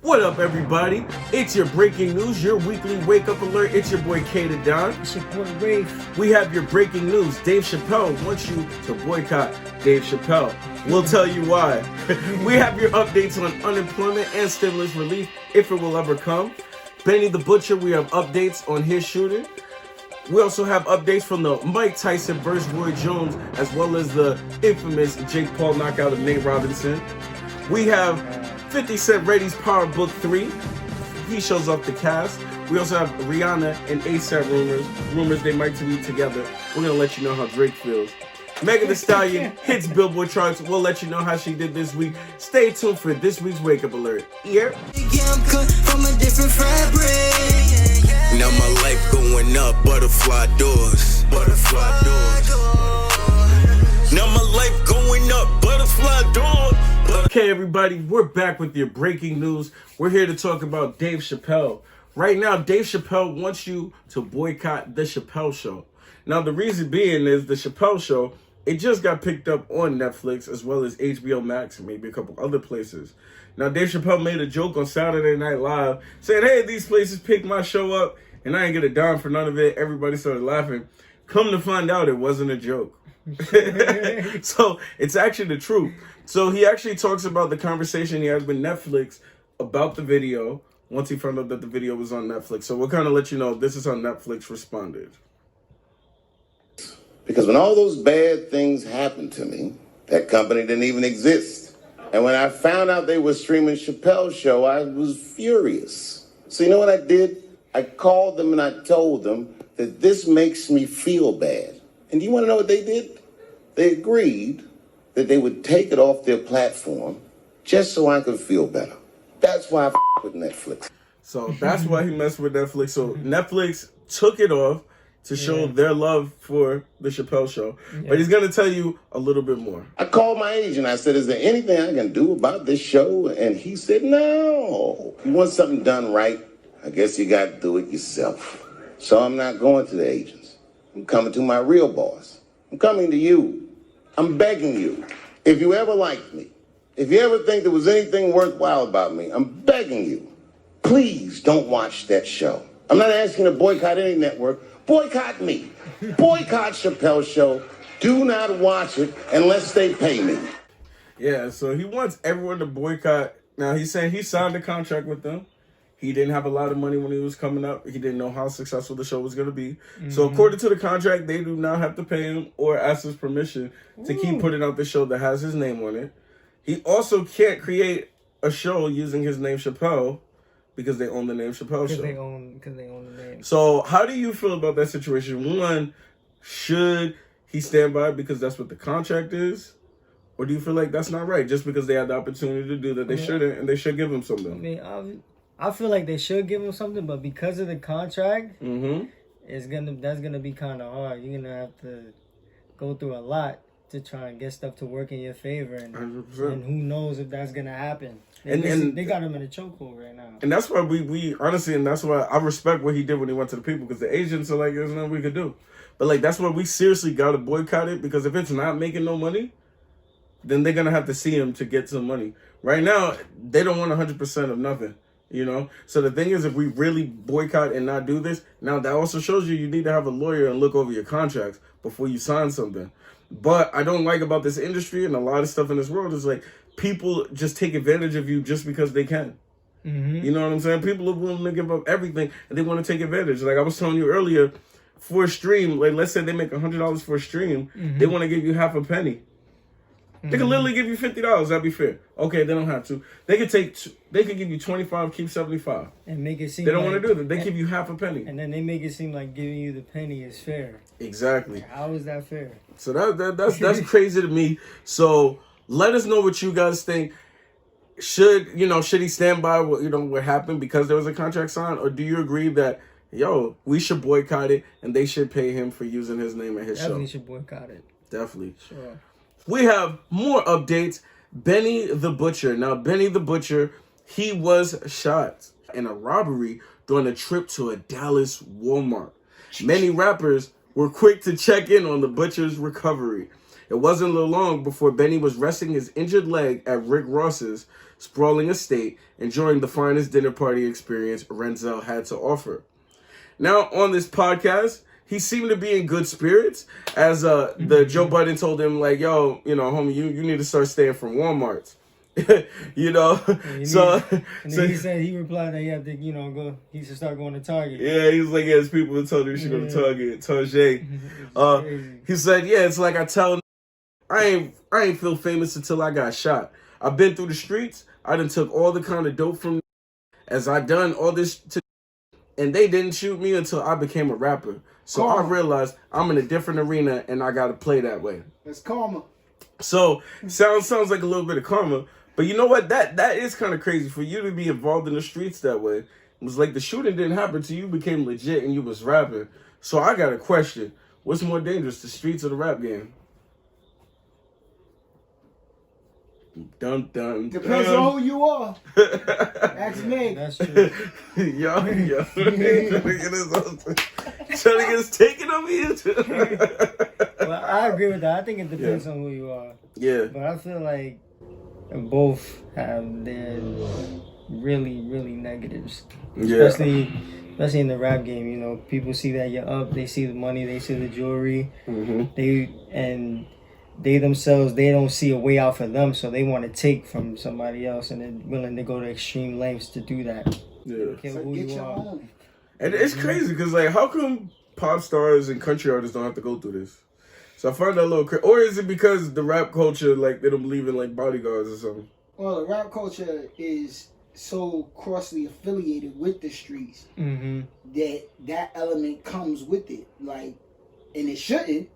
What up, everybody? It's your breaking news, your weekly wake-up alert. It's your boy K the Don. It's your boy Wraith. We have your breaking news. Dave Chapelle wants you to boycott Dave Chapelle. We'll tell you why. We have your updates on unemployment and stimulus relief, if it will ever come. Benny the Butcher, we have updates on his shooting. We also have updates from the Mike Tyson versus Roy Jones, as well as the infamous Jake Paul knockout of Nate Robinson. We have 50 Cent Ready's Power Book 3. He shows off the cast. We also have Rihanna and ASAP rumors they might be together. We're going to let you know how Drake feels. Megan Thee Stallion hits Billboard charts. We'll let you know how she did this week. Stay tuned for this week's Wake Up Alert. Yeah, I'm cut from a different fabric. Now my life going up, butterfly doors. Butterfly doors. Now my life going up, butterfly doors. Okay, everybody, we're back with your breaking news. We're here to talk about Dave Chapelle. Right now, Dave Chapelle wants you to boycott The Chapelle Show. Now, the reason being is The Chapelle Show, it just got picked up on Netflix as well as HBO Max and maybe a couple other places. Now, Dave Chapelle made a joke on Saturday Night Live saying, hey, these places picked my show up and I ain't get a dime for none of it. Everybody started laughing. Come to find out, it wasn't a joke. So it's actually the truth. So he actually talks about the conversation he had with Netflix about the video once he found out that the video was on Netflix. So we'll kind of let you know this is how Netflix responded. Because when all those bad things happened to me, that company didn't even exist. And when I found out they were streaming Chapelle's show, I was furious. So you know what I did? I called them and I told them that this makes me feel bad. And do you want to know what they did? They agreed that they would take it off their platform just so I could feel better. That's why I with Netflix. So that's why he messed with Netflix. So Netflix took it off to show their love for The Chapelle Show. But he's going to tell you a little bit more. I called my agent. I said, is there anything I can do about this show? And he said, no. If you want something done right, I guess you got to do it yourself. So I'm not going to the agents. I'm coming to my real boss. I'm coming to you. I'm begging you. If you ever liked me, if you ever think there was anything worthwhile about me, I'm begging you. Please don't watch that show. I'm not asking you to boycott any network. Boycott me. Boycott Chapelle's show. Do not watch it unless they pay me. Yeah, so he wants everyone to boycott. Now, he's saying he signed a contract with them. He didn't have a lot of money when he was coming up. He didn't know how successful the show was going to be. So according to the contract, they do not have to pay him or ask his permission to keep putting out the show that has his name on it. He also can't create a show using his name Chapelle because they own the name Chapelle Show. Because they own the name. So how do you feel about that situation? One, should he stand by it because that's what the contract is? Or do you feel like that's not right? Just because they had the opportunity to do that, they shouldn't, and they should give him something. I feel like they should give him something, but because of the contract, that's gonna be kind of hard. You're gonna have to go through a lot to try and get stuff to work in your favor, and who knows if that's gonna happen. They got him in a chokehold right now. And that's why we honestly, and that's why I respect what he did when he went to the people, because the agents are like, there's nothing we could do. But like, that's why we seriously gotta boycott it, because if it's not making no money, then they're gonna have to see him to get some money. Right now, they don't want 100% of nothing. You know, so the thing is, if we really boycott and not do this, now that also shows you need to have a lawyer and look over your contracts before you sign something. But I don't like about this industry and a lot of stuff in this world is like people just take advantage of you just because they can. You know what I'm saying? People are willing to give up everything and they want to take advantage. Like I was telling you earlier, for a stream, like let's say they make $100 for a stream, they want to give you half a penny. They could literally give you $50. That'd be fair. Okay, they don't have to. They could give you 25, keep 75, and make it seem they don't want to do that. They give you half a penny, and then they make it seem like giving you the penny is fair. Exactly. How is that fair? So that's crazy to me. So let us know what you guys think. Should he stand by what happened because there was a contract signed, or do you agree that we should boycott it and they should pay him for using his name and his show? Definitely should boycott it. Definitely. Sure. We have more updates. Benny the Butcher. Now, Benny the Butcher, he was shot in a robbery during a trip to a Dallas Walmart. Many rappers were quick to check in on the Butcher's recovery. It wasn't long before Benny was resting his injured leg at Rick Ross's sprawling estate, enjoying the finest dinner party experience Renzel had to offer. Now, on this podcast, he seemed to be in good spirits, as the Joe Budden told him, like, yo, you know, homie, you need to start staying from Walmart's. You know, so he said, he replied that he had to, you know, he should start going to Target. Yeah, he was like, yeah, there's people who told him he should go to Target. He said, yeah, it's like I tell, I ain't feel famous until I got shot. I've been through the streets. I done took all the kind of dope from as I done all this and they didn't shoot me until I became a rapper. So I realized I'm in a different arena and I got to play that way. That's karma. So sounds like a little bit of karma. But you know what? That is kind of crazy for you to be involved in the streets that way. It was like the shooting didn't happen till you became legit and you was rapping. So I got a question. What's more dangerous, the streets or the rap game? Dun, dun, Depends on who you are. Ask me. That's true. yo. Trying to get us taken over here. Well, I agree with that. I think it depends on who you are. Yeah. But I feel like both have their really, really negatives. Yeah. Especially in the rap game, you know, people see that you're up, they see the money, they see the jewelry, they themselves, they don't see a way out for them, so they want to take from somebody else, and they're willing to go to extreme lengths to do that. Yeah. So get your own. And it's crazy because, like, how come pop stars and country artists don't have to go through this? So I find that a little crazy. Or is it because the rap culture, like, they don't believe in, like, bodyguards or something? Well, the rap culture is so closely affiliated with the streets that element comes with it. Like, and it shouldn't,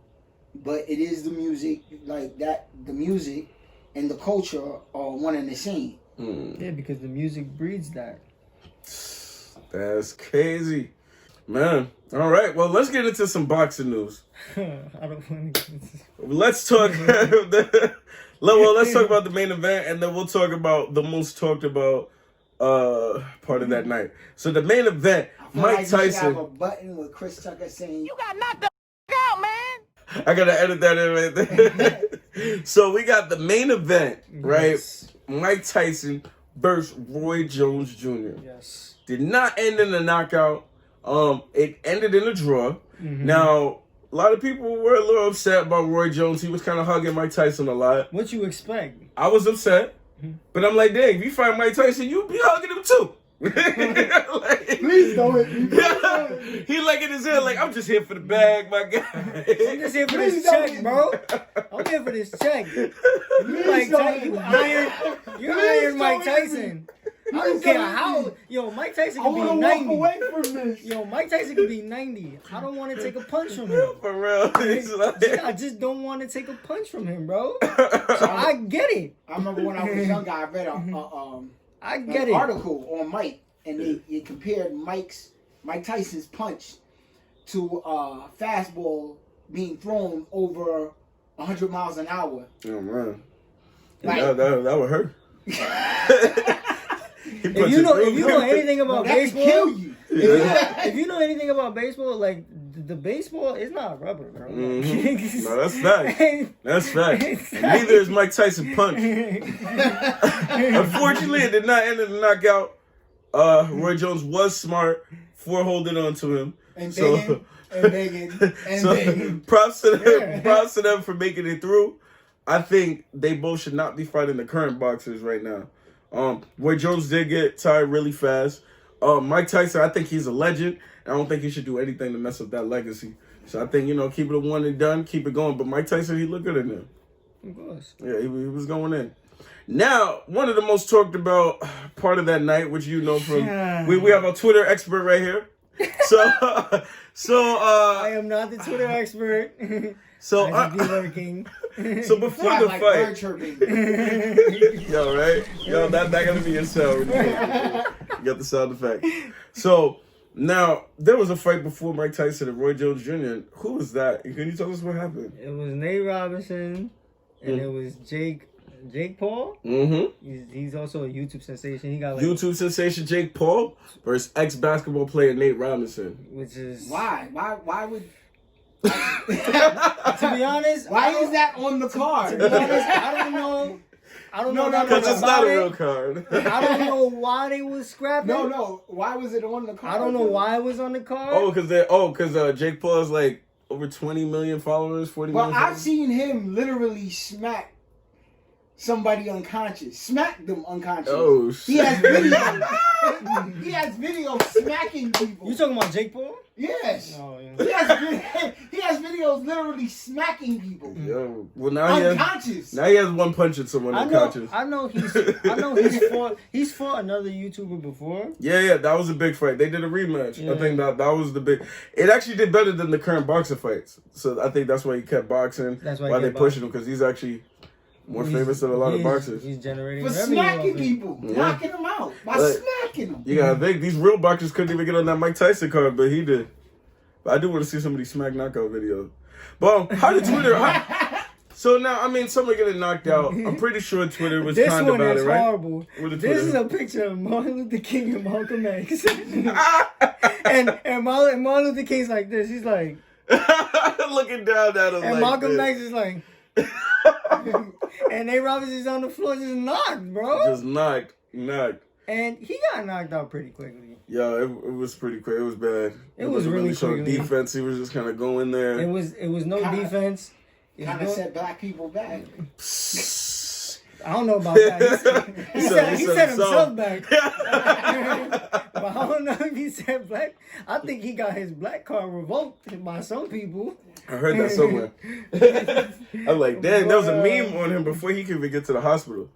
but it is the music, like that. The music and the culture are one and the same. Yeah, because the music breeds that. That's crazy. Man. All right. Well, let's get into some boxing news. I don't want to. Let's talk. Let's talk about the main event, and then we'll talk about the most talked about part of that night. So the main event, Mike like Tyson. You should have a button with Chris Tucker saying, "You got knocked the out, man." I gotta edit that in right there. So we got the main event, right? Yes. Mike Tyson versus Roy Jones Jr. Yes. Did not end in a knockout. It ended in a draw. Now, a lot of people were a little upset about Roy Jones. He was kind of hugging Mike Tyson a lot. What you expect? I was upset, but I'm like, dang, if you fight Mike Tyson, you be hugging him too. Like, "Please don't." He like in his head, like, I'm just here for the bag, my guy. I'm just here for this check, bro. I'm here for this check. You iron Mike Tyson. I don't care how. Yo, Mike Tyson could be 90. Walk away from this. Yo, Mike Tyson could be 90. I don't want to take a punch from him. For real. He's like, I just don't want to take a punch from him, bro. So I get it. I remember when I was younger, I read an article on Mike, and they compared Mike Tyson's punch to a fastball being thrown over 100 miles an hour. Oh man, Like, that would hurt. If you know anything about that baseball, could kill you. if you know anything about baseball, like the baseball is not rubber, bro. No, that's fact. That's fact. Neither is Mike Tyson punch. Unfortunately, it did not end in a knockout. Roy Jones was smart for holding on to him. And begging. Props to them. Props to them for making it through. I think they both should not be fighting the current boxers right now. Roy Jones did get tired really fast. Mike Tyson, I think he's a legend. I don't think he should do anything to mess up that legacy. So I think, keep it a one and done, keep it going. But Mike Tyson, he looked good in there. Of course. Yeah, he was going in. Now, one of the most talked about part of that night, which from we have a Twitter expert right here. So I am not the Twitter expert. So So before the fight, yo, right? Yo, that gonna be your sound. You got the sound effect. So now there was a fight before Mike Tyson and Roy Jones Jr. Who was that? Can you tell us what happened? It was Nate Robinson, and it was Jake Paul. He's also a YouTube sensation. He got YouTube sensation Jake Paul versus ex-basketball player Nate Robinson. Which is why would To be honest, Why is that on the card? To be honest, I don't know. I don't know that much Because it's not about a real it. card. I don't know why they was scrapping. No. Why was it on the card? I don't know why it was on the card. Because Jake Paul has like over 20 million followers, 40 Well, million I've followers. seen him literally smack somebody unconscious. Smack them unconscious. Oh, He shit. has videos. He has videos smacking people. You talking about Jake Paul? Yes. Oh, yeah. He has videos literally smacking people. Yo, well, now Unconscious. he has one punch at someone unconscious. I know he's fought another YouTuber before. Yeah, that was a big fight. They did a rematch. Yeah. I think that was the big. It actually did better than the current boxer fights. So I think that's why he kept boxing. That's why they pushing him, because he's actually more famous than a lot of boxers. He's generating For revenue smacking off it. people. Yeah. Knocking them out. By But smacking them. You gotta think these real boxers couldn't even get on that Mike Tyson card, but he did. But I do want to see some of these smack knockout videos. But how did Twitter? So now, I mean, somebody getting knocked out. I'm pretty sure Twitter was This kind one about is it, right? horrible. With the This is Twitter. a picture of Martin Luther King and Malcolm X. and Martin Luther King's like this. He's like, Looking down at him and like Malcolm this. X is like, and A. Roberts is on the floor just knocked, bro. Just knocked. And he got knocked out pretty quickly. Yo, it was pretty quick. It was bad. It was wasn't really showing quickly. defense. He was just kind of going there. It was no Kinda- defense. It was Kind of no- set black people back. I don't know about that. He set himself back. But I don't know if he said black. I think he got his black card revoked by some people. I heard that somewhere. I'm like, dang, there was a meme on him before he could even get to the hospital.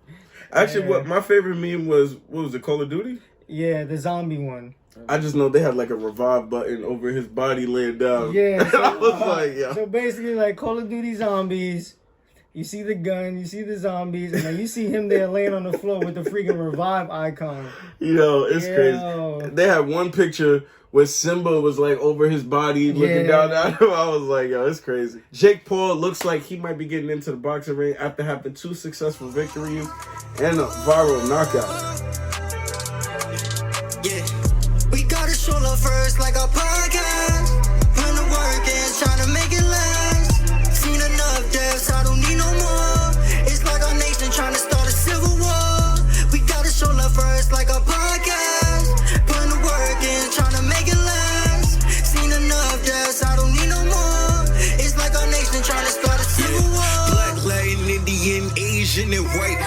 Actually, what my favorite meme was, what was it, Call of Duty? Yeah, the zombie one. I just know they had like a revive button over his body laying down. Yeah. And I was like, yeah. So basically, like Call of Duty zombies. You see the gun, you see the zombies, and then you see him there laying on the floor with the freaking revive icon. Yo, it's Yo. crazy. They had one picture where Simba was like over his body looking down at him. I was like, yo, it's crazy. Jake Paul looks like he might be getting into the boxing ring after having 2 successful victories and a viral knockout. Yeah, we gotta show love first like our podcast. Put the work in, trying to make it last. Seen enough deaths, I don't need no more. It's like our nation trying to start a civil war. We gotta show love first like our podcast. Put the work in, trying to make it last. Seen enough deaths, I don't need no more. It's like our nation trying to start a civil war. Black, Latin, Indian, Asian, and white.